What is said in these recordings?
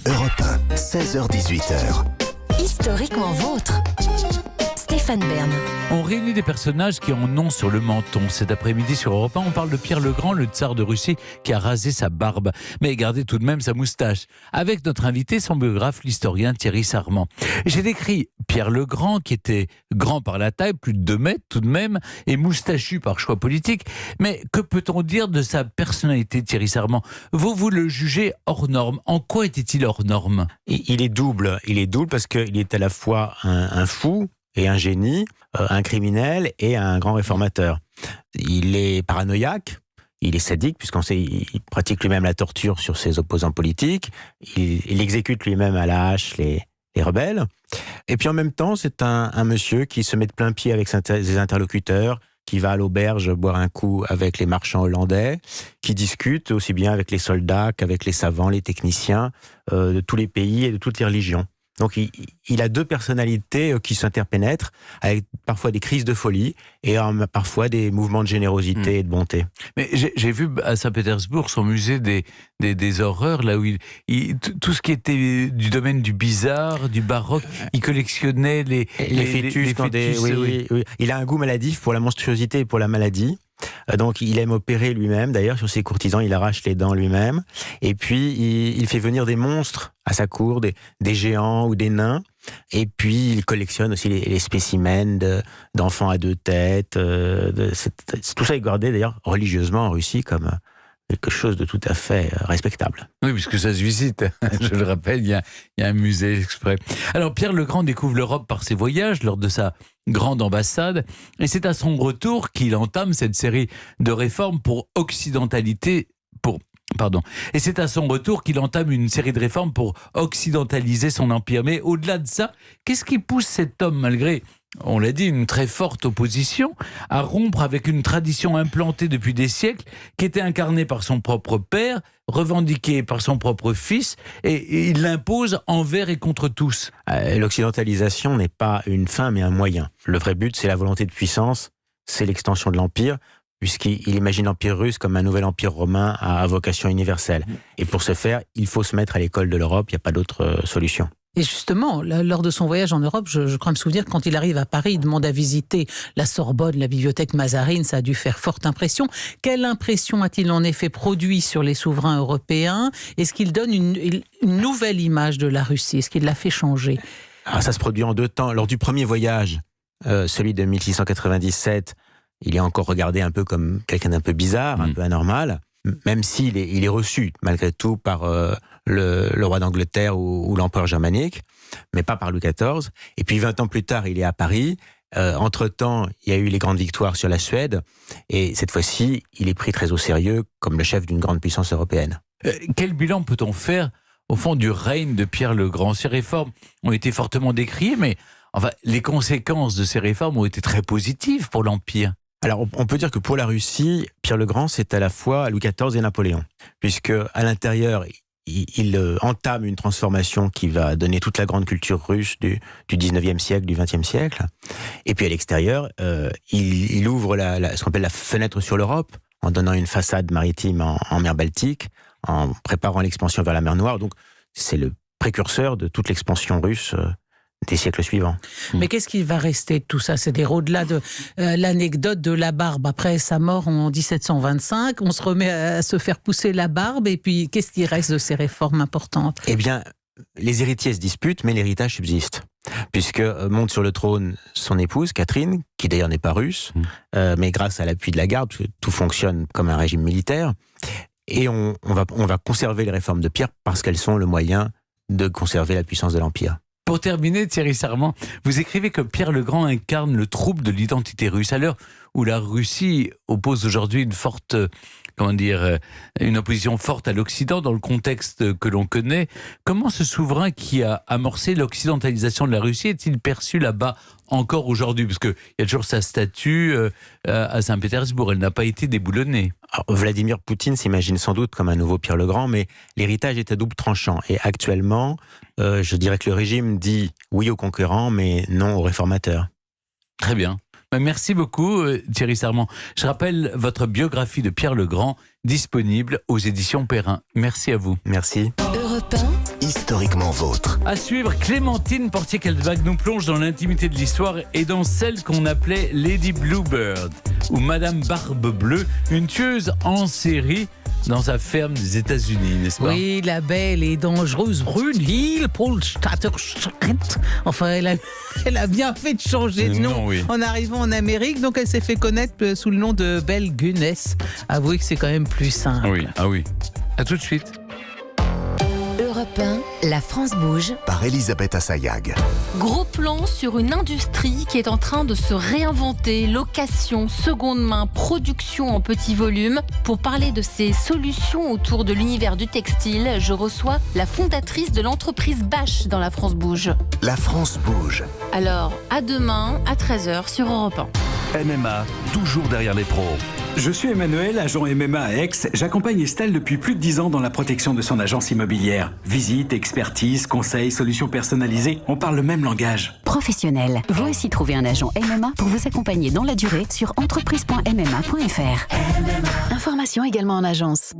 Europe 1, 16h-18h. Historiquement vôtre. Stéphane Bern. On réunit des personnages qui en ont sur le menton. Cet après-midi sur Europe 1, on parle de Pierre le Grand, le tsar de Russie, qui a rasé sa barbe, mais gardé tout de même sa moustache. Avec notre invité, son biographe, l'historien Thierry Sarment. J'ai décrit Pierre le Grand, qui était grand par la taille, plus de 2 mètres tout de même, et moustachu par choix politique. Mais que peut-on dire de sa personnalité, Thierry Sarment ? Vous le jugez hors norme. En quoi était-il hors norme ? Il est double. Il est double parce qu'il est à la fois un fou et un génie, un criminel et un grand réformateur. Il est paranoïaque, il est sadique, puisqu'il pratique lui-même la torture sur ses opposants politiques, il exécute lui-même à la hache les rebelles. Et puis en même temps, c'est un monsieur qui se met de plein pied avec ses interlocuteurs, qui va à l'auberge boire un coup avec les marchands hollandais, qui discute aussi bien avec les soldats qu'avec les savants, les techniciens de tous les pays et de toutes les religions. Donc il a 2 personnalités qui s'interpénètrent, avec parfois des crises de folie et parfois des mouvements de générosité et de bonté. Mais j'ai vu à Saint-Pétersbourg son musée des horreurs, là où tout ce qui était du domaine du bizarre, du baroque, il collectionnait les fœtus. Oui. Il a un goût maladif pour la monstruosité et pour la maladie. Donc il aime opérer lui-même, d'ailleurs sur ses courtisans il arrache les dents lui-même, et puis il fait venir des monstres à sa cour, des géants ou des nains, et puis il collectionne aussi les spécimens d'enfants à 2 têtes, tout ça est gardé d'ailleurs religieusement en Russie comme quelque chose de tout à fait respectable. Oui, puisque ça se visite. Je le rappelle, il y a un musée exprès. Alors, Pierre le Grand découvre l'Europe par ses voyages lors de sa grande ambassade. Et c'est à son retour qu'il entame cette série de réformes pour Et c'est à son retour qu'il entame une série de réformes pour occidentaliser son empire. Mais au-delà de ça, qu'est-ce qui pousse cet homme, malgré, on l'a dit, une très forte opposition, à rompre avec une tradition implantée depuis des siècles, qui était incarnée par son propre père, revendiquée par son propre fils, et il l'impose envers et contre tous. L'occidentalisation n'est pas une fin, mais un moyen. Le vrai but, c'est la volonté de puissance, c'est l'extension de l'empire, puisqu'il imagine l'Empire russe comme un nouvel empire romain à vocation universelle. Et pour ce faire, il faut se mettre à l'école de l'Europe, il n'y a pas d'autre solution. Et justement, lors de son voyage en Europe, je crois me souvenir, quand il arrive à Paris, il demande à visiter la Sorbonne, la bibliothèque Mazarine, ça a dû faire forte impression. Quelle impression a-t-il en effet produit sur les souverains européens ? Est-ce qu'il donne une nouvelle image de la Russie ? Est-ce qu'il l'a fait changer ? Ça se produit en 2 temps. Lors du premier voyage, celui de 1697, il est encore regardé un peu comme quelqu'un d'un peu bizarre, un peu anormal, même s'il est reçu malgré tout par le roi d'Angleterre ou l'empereur germanique, mais pas par Louis XIV. Et puis 20 ans plus tard, il est à Paris. Entre-temps, il y a eu les grandes victoires sur la Suède, et cette fois-ci, il est pris très au sérieux comme le chef d'une grande puissance européenne. Quel bilan peut-on faire, au fond, du règne de Pierre le Grand ? Ces réformes ont été fortement décriées, mais enfin, les conséquences de ces réformes ont été très positives pour l'Empire. Alors, on peut dire que pour la Russie, Pierre le Grand, c'est à la fois Louis XIV et Napoléon, puisque à l'intérieur, il entame une transformation qui va donner toute la grande culture russe du 19e siècle, du 20e siècle. Et puis à l'extérieur, il ouvre ce qu'on appelle la fenêtre sur l'Europe, en donnant une façade maritime en mer Baltique, en préparant l'expansion vers la mer Noire. Donc, c'est le précurseur de toute l'expansion russe des siècles suivants. Mais qu'est-ce qui va rester de tout ça ? C'est-à-dire au-delà de l'anecdote de la barbe. Après sa mort en 1725, on se remet à se faire pousser la barbe, et puis qu'est-ce qui reste de ces réformes importantes ? Eh bien, les héritiers se disputent, mais l'héritage subsiste. Puisque monte sur le trône son épouse, Catherine, qui d'ailleurs n'est pas russe, mais grâce à l'appui de la garde, parce que tout fonctionne comme un régime militaire, et on va conserver les réformes de Pierre parce qu'elles sont le moyen de conserver la puissance de l'Empire. Pour terminer, Thierry Sarment, vous écrivez que Pierre le Grand incarne le trouble de l'identité russe, à l'heure où la Russie oppose aujourd'hui une opposition forte à l'Occident dans le contexte que l'on connaît. Comment ce souverain qui a amorcé l'occidentalisation de la Russie est-il perçu là-bas encore aujourd'hui ? Parce qu'il y a toujours sa statue à Saint-Pétersbourg, elle n'a pas été déboulonnée. Alors, Vladimir Poutine s'imagine sans doute comme un nouveau Pierre le Grand, mais l'héritage est à double tranchant. Et actuellement, je dirais que le régime dit oui aux conquérants, mais non aux réformateurs. Très bien. Merci beaucoup Thierry Sarment. Je rappelle votre biographie de Pierre le Grand, disponible aux éditions Perrin. Merci à vous. Merci. Europe 1. historiquement vôtre. À suivre, Clémentine Portier-Keltbach nous plonge dans l'intimité de l'histoire et dans celle qu'on appelait Lady Bluebird, ou Madame Barbe Bleue, une tueuse en série dans sa ferme des États-Unis, n'est-ce pas? Oui, la belle et dangereuse Brunhilde Polstatter. Enfin, elle a bien fait de changer de nom oui. en arrivant en Amérique. Donc, elle s'est fait connaître sous le nom de Belle Gunness. Avouez que c'est quand même plus simple. Oui, ah oui. À tout de suite. Europe 1, la France bouge. Par Elisabeth Assayag. Gros plan sur une industrie qui est en train de se réinventer, location, seconde main, production en petit volume. Pour parler de ces solutions autour de l'univers du textile, je reçois la fondatrice de l'entreprise Bâche dans La France Bouge. La France bouge. Alors, à demain, à 13h sur Europe 1. MMA, toujours derrière les pros. Je suis Emmanuel, agent MMA à Aix. J'accompagne Estelle depuis plus de 10 ans dans la protection de son agence immobilière. Visite, expertise, conseils, solutions personnalisées, on parle le même langage. Professionnel, vous aussi trouvez un agent MMA pour vous accompagner dans la durée sur entreprise.mma.fr. Information également en agence.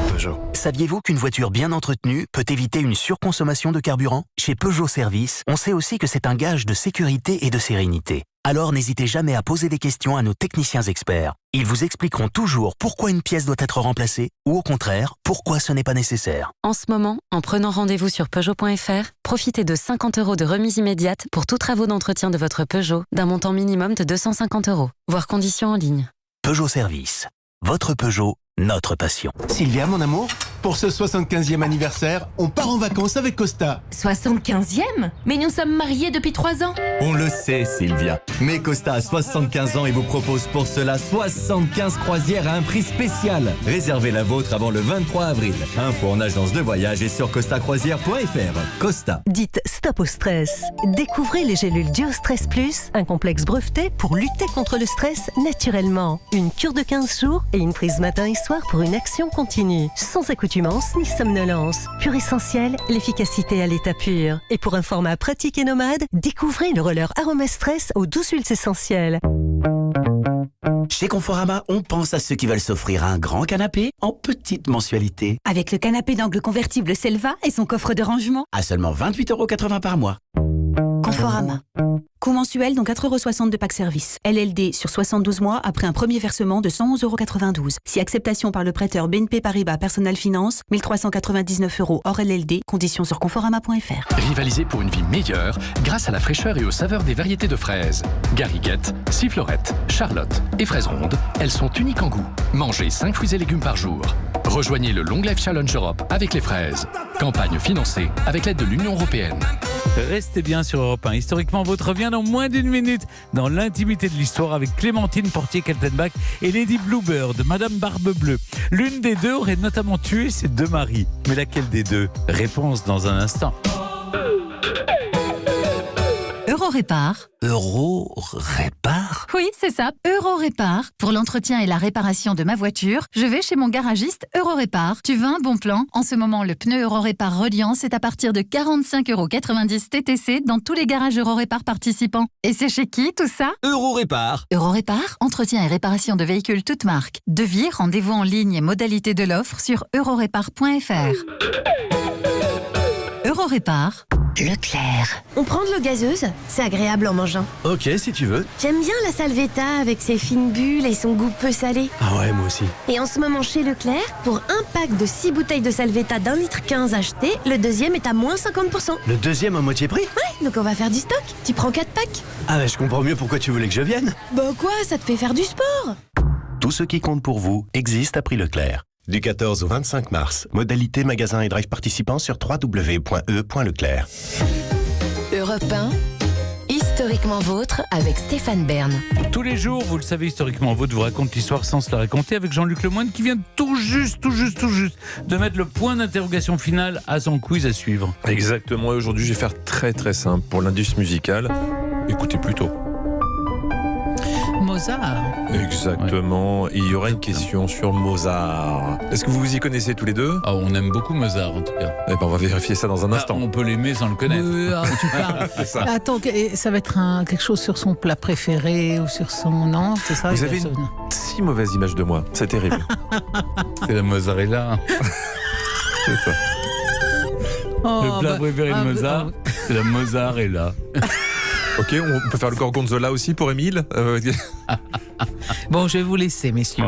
Peugeot. Saviez-vous qu'une voiture bien entretenue peut éviter une surconsommation de carburant? Chez Peugeot Service, on sait aussi que c'est un gage de sécurité et de sérénité. Alors n'hésitez jamais à poser des questions à nos techniciens experts. Ils vous expliqueront toujours pourquoi une pièce doit être remplacée ou au contraire, pourquoi ce n'est pas nécessaire. En ce moment, en prenant rendez-vous sur Peugeot.fr, profitez de 50 € de remise immédiate pour tous travaux d'entretien de votre Peugeot d'un montant minimum de 250 €. Voir conditions en ligne. Peugeot Service. Votre Peugeot, notre passion. Sylvia, mon amour, pour ce 75e anniversaire, on part en vacances avec Costa. 75e? Mais nous sommes mariés depuis 3 ans. On le sait, Sylvia. Mais Costa a 75 ans et vous propose pour cela 75 croisières à un prix spécial. Réservez la vôtre avant le 23 avril. Info en agence de voyage et sur costacroisière.fr. Costa. Dites stop au stress. Découvrez les gélules Duo-Stress Plus, un complexe breveté pour lutter contre le stress naturellement. Une cure de 15 jours et une prise matin et soir pour une action continue. Sans accoutumance ni somnolence. Pur essentiel, l'efficacité à l'état pur. Et pour un format pratique et nomade, découvrez le roller Aroma Stress aux 12 huiles essentielles. Chez Conforama, on pense à ceux qui veulent s'offrir un grand canapé en petite mensualité. Avec le canapé d'angle convertible Selva et son coffre de rangement. À seulement 28,80 € par mois. Conforama. Coût mensuel dont 4,60 € de pack service. LLD sur 72 mois après un premier versement de 111,92 €. Si acceptation par le prêteur BNP Paribas Personal Finance, 1399 € hors LLD. Conditions sur conforama.fr. Rivalisez pour une vie meilleure grâce à la fraîcheur et aux saveurs des variétés de fraises. Gariguette, Sifflorette, Charlotte et fraises rondes, elles sont uniques en goût. Mangez 5 fruits et légumes par jour. Rejoignez le Long Life Challenge Europe avec les fraises. Campagne financée avec l'aide de l'Union européenne. Restez bien sur Europe 1. Historiquement, votre revient dans moins d'une minute dans l'intimité de l'histoire avec Clémentine Portier-Keltbach et Lady Bluebird, Madame Barbe Bleue. L'une des deux aurait notamment tué ses deux maris. Mais laquelle des deux? Réponse dans un instant. Eurorépar. Eurorépar? Oui, c'est ça, Eurorépar. Pour l'entretien et la réparation de ma voiture, je vais chez mon garagiste Eurorépar. Tu veux un bon plan? En ce moment, le pneu Eurorépar Reliance est à partir de 45,90 € TTC dans tous les garages Eurorépar participants. Et c'est chez qui tout ça? Eurorépar. Eurorépar, entretien et réparation de véhicules toutes marques. Devis, rendez-vous en ligne et modalité de l'offre sur eurorépar.fr. Eurorépar. Leclerc. On prend de l'eau gazeuse, c'est agréable en mangeant. Ok, si tu veux. J'aime bien la Salvetta avec ses fines bulles et son goût peu salé. Ah ouais, moi aussi. Et en ce moment chez Leclerc, pour un pack de 6 bouteilles de Salvetta d'1,15 litre acheté, le deuxième est à moins 50%. Le deuxième à moitié prix? Ouais, donc on va faire du stock. Tu prends 4 packs. Ah ouais, je comprends mieux pourquoi tu voulais que je vienne. Bah quoi, ça te fait faire du sport. Tout ce qui compte pour vous existe à prix Leclerc. Du 14 au 25 mars. Modalité magasin et drive participants sur www.e.leclerc. Europe 1, historiquement vôtre avec Stéphane Bern. Tous les jours, vous le savez, historiquement vôtre vous raconte l'histoire sans se la raconter avec Jean-Luc Lemoyne qui vient tout juste de mettre le point d'interrogation final à son quiz à suivre. Exactement, et aujourd'hui je vais faire très simple pour l'indus musicale. Écoutez plutôt. Mozart. Exactement. Ouais. Il y aura une question sur Mozart. Est-ce que vous vous y connaissez tous les deux? Ah, on aime beaucoup Mozart en tout cas. Eh ben, on va vérifier ça dans un instant. On peut l'aimer sans le connaître. Tu parles. Attends, ça va être quelque chose sur son plat préféré ou sur son nom, c'est ça? Vous avez une si mauvaise image de moi, c'est terrible. C'est la mozzarella. C'est ça. Le plat préféré de Mozart, c'est la mozzarella. Ok, on peut faire le gorgonzola aussi pour Émile. Bon, je vais vous laisser, messieurs.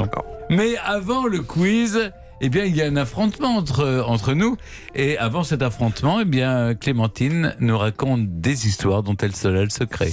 Mais avant le quiz, eh bien, il y a un affrontement entre nous. Et avant cet affrontement, eh bien, Clémentine nous raconte des histoires dont elle seule a le secret.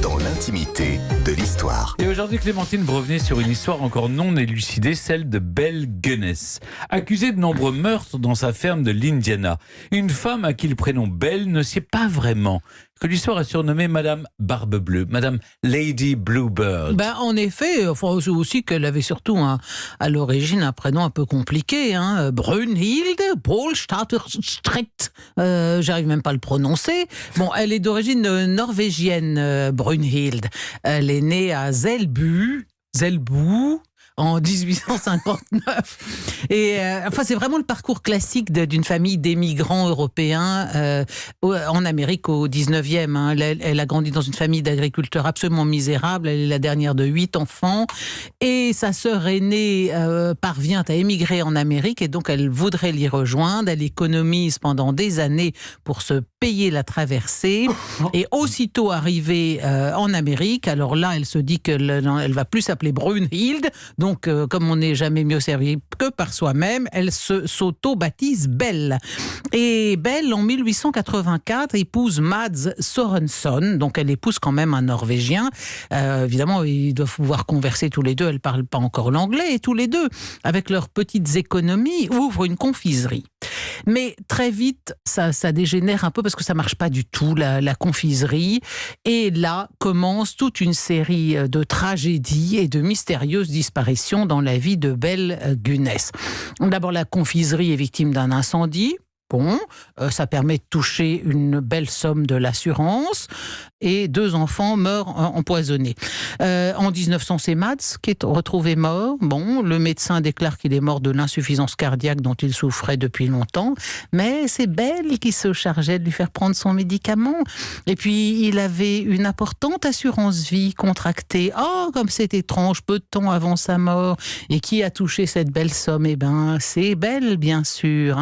Dans l'intimité de l'histoire. Et aujourd'hui, Clémentine, vous revenez sur une histoire encore non élucidée, celle de Belle Gunness. Accusée de nombreux meurtres dans sa ferme de l'Indiana, une femme à qui le prénom Belle ne sied pas vraiment, que l'histoire a surnommée Madame Barbe Bleue, Madame Lady Bluebird. En effet, aussi qu'elle avait surtout à l'origine un prénom un peu compliqué, Brunhild Polstadterstreet. J'arrive même pas à le prononcer. Bon, elle est d'origine norvégienne, Brunhild. Elle est née à Zelbu en 1859. Et c'est vraiment le parcours classique d'une famille d'émigrants européens en Amérique au 19e. Elle a grandi dans une famille d'agriculteurs absolument misérable. Elle est la dernière de 8 enfants. Et sa sœur aînée parvient à émigrer en Amérique et donc elle voudrait l'y rejoindre. Elle économise pendant des années pour se payer la traversée. Et aussitôt arrivée en Amérique, alors là, elle se dit qu'elle va plus s'appeler Brunhild. Donc, comme on n'est jamais mieux servi que par soi-même, elle s'auto-baptise Belle. Et Belle, en 1884, épouse Mads Sorenson. Donc, elle épouse quand même un Norvégien. Évidemment, ils doivent pouvoir converser tous les deux. Elle ne parle pas encore l'anglais. Et tous les deux, avec leurs petites économies, ouvrent une confiserie. Mais très vite, ça dégénère un peu parce que ça marche pas du tout, la confiserie. Et là commence toute une série de tragédies et de mystérieuses disparitions dans la vie de Belle Gunness. D'abord, la confiserie est victime d'un incendie. Bon, ça permet de toucher une belle somme de l'assurance et 2 enfants meurent empoisonnés. En 1900, c'est Mads qui est retrouvé mort. Bon, le médecin déclare qu'il est mort de l'insuffisance cardiaque dont il souffrait depuis longtemps, mais c'est Belle qui se chargeait de lui faire prendre son médicament. Et puis, il avait une importante assurance vie contractée. Oh, comme c'est étrange, peu de temps avant sa mort. Et qui a touché cette belle somme ? Eh bien, c'est Belle, bien sûr,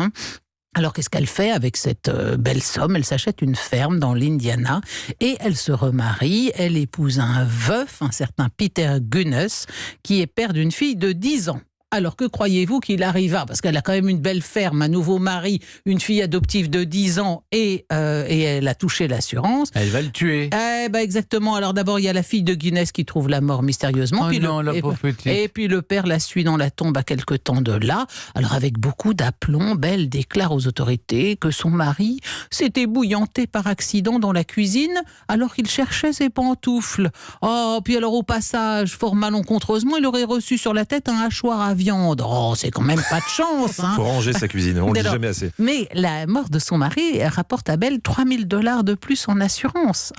Alors, qu'est-ce qu'elle fait avec cette belle somme ? Elle s'achète une ferme dans l'Indiana et elle se remarie. Elle épouse un veuf, un certain Peter Gunness, qui est père d'une fille de 10 ans. Alors, que croyez-vous qu'il arriva ? Parce qu'elle a quand même une belle ferme, un nouveau mari, une fille adoptive de 10 ans et elle a touché l'assurance. Elle va le tuer. Exactement. Alors d'abord, il y a la fille de Gunness qui trouve la mort mystérieusement. Et puis le père la suit dans la tombe à quelque temps de là. Alors avec beaucoup d'aplomb, Belle déclare aux autorités que son mari s'était bouillanté par accident dans la cuisine alors qu'il cherchait ses pantoufles. Oh, puis alors au passage, fort malencontreusement, il aurait reçu sur la tête un hachoir à viande. Oh, c'est quand même pas de chance. Faut ranger sa cuisine, on ne le dit jamais assez. Mais la mort de son mari rapporte à Belle $3,000 de plus en assurance.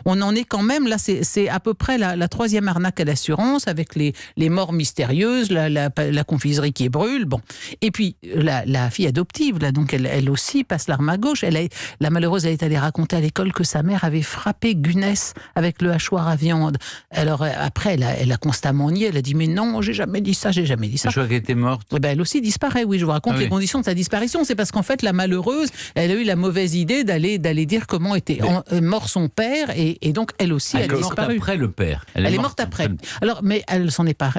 On en est quand même, là, c'est à peu près la 3e arnaque à l'assurance avec les morts mystérieuses, la confiserie qui brûle. Bon. Et puis, la fille adoptive, là, donc elle aussi passe l'arme à gauche. La malheureuse, elle est allée raconter à l'école que sa mère avait frappé Gunness avec le hachoir à viande. Alors après, elle a constamment nié. Elle a dit, mais non, j'ai jamais dit ça, j'ai jamais dit ça. Je crois qu'elle était morte. Elle aussi disparaît, oui. Je vous raconte les conditions de sa disparition. C'est parce qu'en fait, la malheureuse, elle a eu la mauvaise idée d'aller dire comment était mort son père et donc elle aussi, elle a disparu. Après le père. Elle est morte après. Alors, mais elle s'en est pas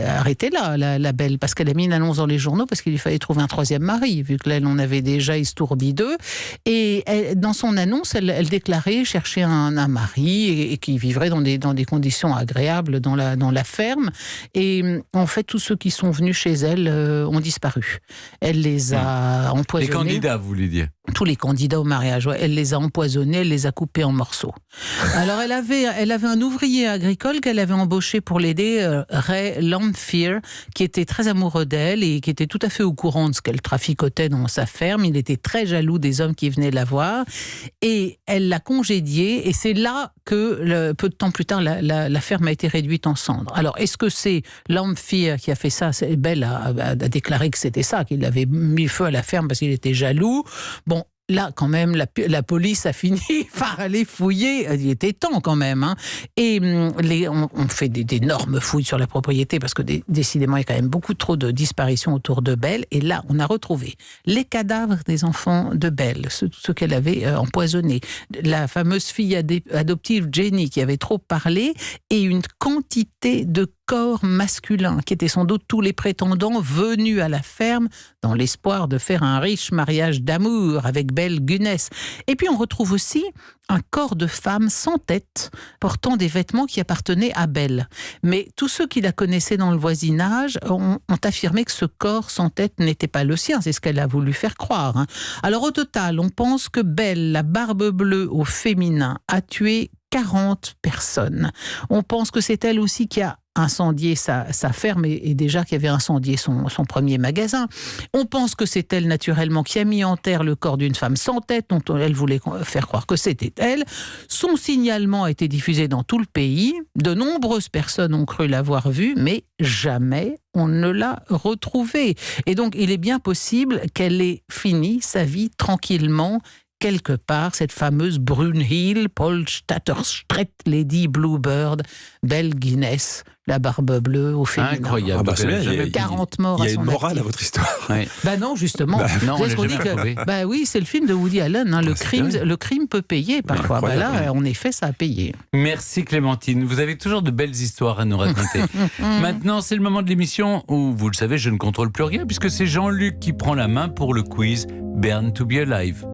arrêtée là, la Belle, parce qu'elle a mis une annonce dans les journaux parce qu'il lui fallait trouver un 3e mari, vu que là, elle en avait déjà estourbie 2. Et dans son annonce, elle déclarait chercher un mari et qui vivrait dans des conditions agréables dans la ferme. Et en fait, tous ceux qui sont venus chez elle ont disparu. Elle les a empoisonnés. Les candidats, vous voulez dire ? Tous les candidats au mariage, ouais. Elle les a empoisonnés, elle les a coupés en morceaux. Alors, elle avait un ouvrier agricole qu'elle avait embauché pour l'aider, Ray Lamphere, qui était très amoureux d'elle et qui était tout à fait au courant de ce qu'elle traficotait dans sa ferme. Il était très jaloux des hommes qui venaient la voir. Et elle l'a congédié. Et c'est là que, peu de temps plus tard, la ferme a été réduite en cendres. Alors, est-ce que c'est Lamphere qui a fait ça ? Belle a déclaré que c'était ça, qu'il avait mis feu à la ferme parce qu'il était jaloux. Bon, là, quand même, la police a fini par aller fouiller. Il était temps, quand même. Hein. Et on fait d'énormes fouilles sur la propriété parce que, décidément, il y a quand même beaucoup trop de disparitions autour de Belle. Et là, on a retrouvé les cadavres des enfants de Belle, ceux qu'elle avait empoisonnés. La fameuse fille adoptive Jenny, qui avait trop parlé, et une quantité de corps masculins, qui étaient sans doute tous les prétendants venus à la ferme dans l'espoir de faire un riche mariage d'amour avec Belle Gunness. Et puis on retrouve aussi un corps de femme sans tête, portant des vêtements qui appartenaient à Belle. Mais tous ceux qui la connaissaient dans le voisinage ont affirmé que ce corps sans tête n'était pas le sien, c'est ce qu'elle a voulu faire croire. Hein. Alors au total, on pense que Belle, la barbe bleue au féminin, a tué 40 personnes. On pense que c'est elle aussi qui a incendié sa ferme et déjà qui avait incendié son premier magasin. On pense que c'est elle naturellement qui a mis en terre le corps d'une femme sans tête dont elle voulait faire croire que c'était elle. Son signalement a été diffusé dans tout le pays. De nombreuses personnes ont cru l'avoir vue, mais jamais on ne l'a retrouvée. Et donc il est bien possible qu'elle ait fini sa vie tranquillement quelque part, cette fameuse Brunhild, Polstatterstrait, Lady Bluebird, Belle Gunness, la barbe bleue au féminin. Incroyable. C'est bien, il y a 40 morts à son Il y a une morale actif. à votre histoire. Ouais. Non, justement. Non, C'est ce qu'on dit que, oui, c'est le film de Woody Allen. Hein, le crime peut payer parfois. Là, en effet, ça a payé. Merci Clémentine. Vous avez toujours de belles histoires à nous raconter. Maintenant, c'est le moment de l'émission où, vous le savez, je ne contrôle plus rien puisque c'est Jean-Luc qui prend la main pour le quiz Born to be Alive.